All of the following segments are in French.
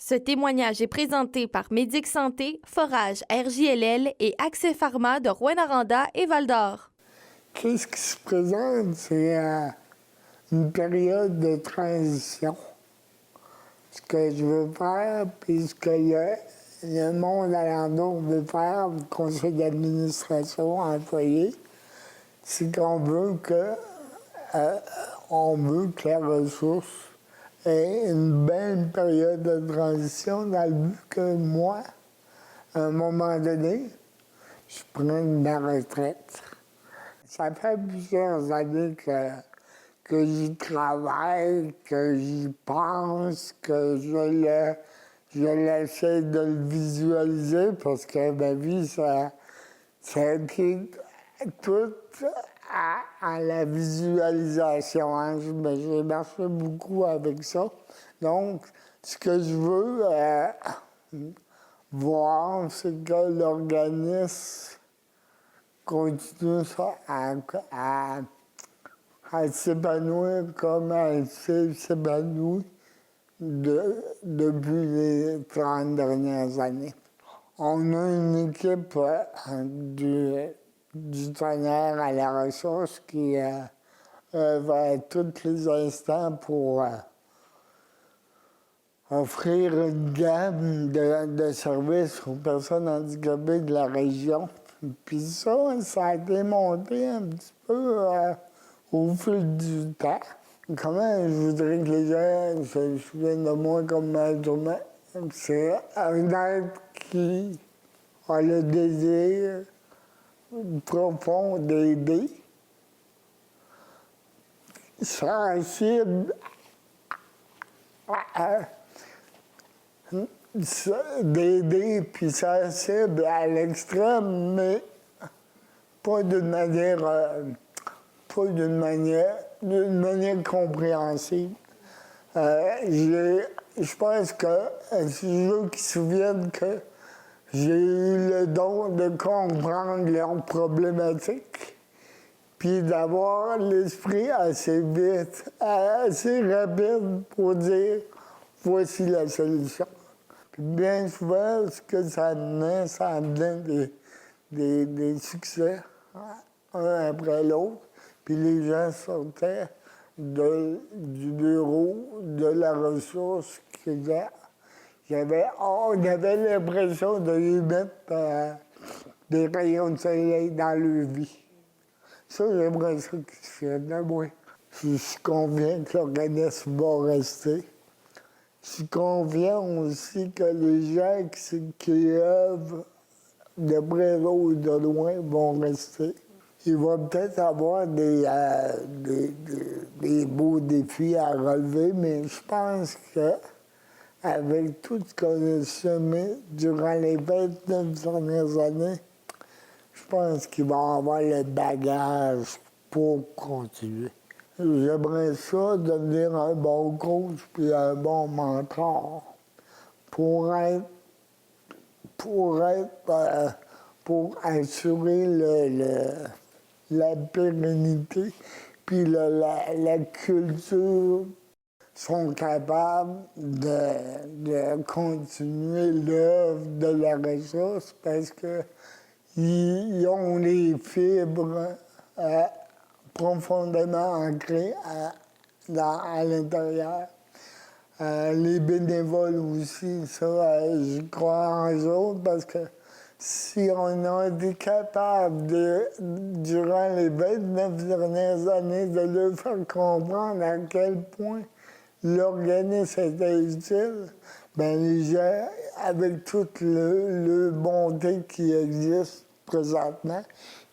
Ce témoignage est présenté par Médic Santé, Forage, RJLL et Accès Pharma de Rouyn-Noranda et Val-d'Or. Qu'est-ce qui se présente? C'est une période de transition. Ce que je veux faire, puis ce que le monde alentour veut faire, le conseil d'administration, employé, c'est qu'on veut que la ressource ait une belle période de transition dans le but que moi, à un moment donné, je prenne ma retraite. Ça fait plusieurs années que j'y travaille, que j'y pense, que je l'essaie de le visualiser parce que ma vie, ça a été tout à la visualisation. Hein. J'ai marché beaucoup avec ça. Donc, ce que je veux voir, c'est que l'organisme continue à s'épanouir comme elle s'est épanouie depuis les 30 dernières années. On a une équipe du tonnerre à la ressource qui va à tous les instants pour offrir une gamme de services aux personnes handicapées de la région. Puis ça a été monté un petit peu au fil du temps. Comment je voudrais que les gens se souviennent de moi comme maître? C'est un être qui a le désir profond d'aider, sensible d'aider, puis sensible à l'extrême, mais pas d'une manière compréhensible. Je pense que c'est eux qui se souviennent que j'ai eu le don de comprendre leurs problématiques, puis d'avoir l'esprit assez vite, assez rapide pour dire voici la solution. Puis bien souvent, ce que ça amenait des succès, un après l'autre, puis les gens sortaient du bureau, de la ressource on avait l'impression de lui mettre des rayons de soleil dans leur vie. Ça, j'aimerais ça qu'ils se fiennent de moi. Je suis convaincu que l'organisme va rester. Je suis confiant aussi que les gens qui œuvrent de près ou de loin vont rester. Il va peut-être avoir des beaux défis à relever, mais je pense qu'avec tout ce qu'on a semé durant les 29 dernières années, je pense qu'il va avoir le bagage pour continuer. J'aimerais ça devenir un bon coach puis un bon mentor pour assurer la pérennité puis la culture sont capables de continuer l'œuvre de la ressource parce qu'ils ont les fibres profondément ancrées à l'intérieur. Les bénévoles aussi, ça, je crois en eux autres parce que si on a été capable, durant les 29 dernières années, de leur faire comprendre à quel point l'organisme était utile, ben les gens, avec toute le bonté qui existe présentement,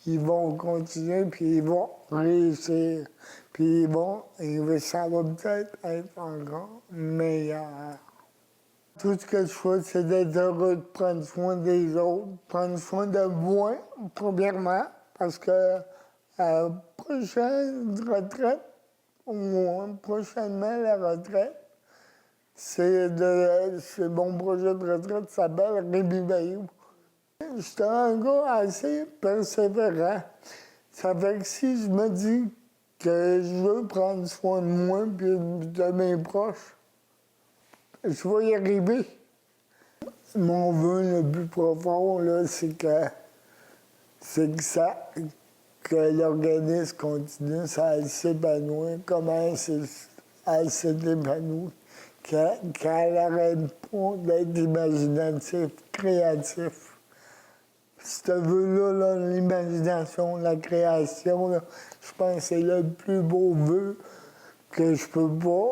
ils vont continuer, puis ils vont réussir. Puis ça va peut-être être encore meilleur. Tout ce que je fais, c'est d'être heureux, de prendre soin des autres, prendre soin de moi, premièrement, parce que prochaine retraite, prochainement la retraite, c'est mon projet de retraite s'appelle Réveillez-vous. J'étais un gars assez persévérant. Ça fait que si je me dis que je veux prendre soin de moi et de mes proches, je vais y arriver. Mon vœu le plus profond, là, c'est que que l'organisme continue à s'épanouir comme elle s'est épanouie, qu'elle n'arrête pas d'être imaginatif, créatif. Ce vœu-là, l'imagination, la création, là, je pense que c'est le plus beau vœu que je peux pas.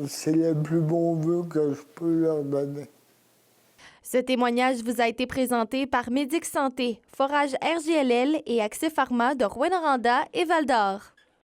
C'est le plus beau vœu que je peux leur donner. Ce témoignage vous a été présenté par Médic Santé, Forage RJLL et Accès Pharma de Rouyn-Noranda et Val-d'Or.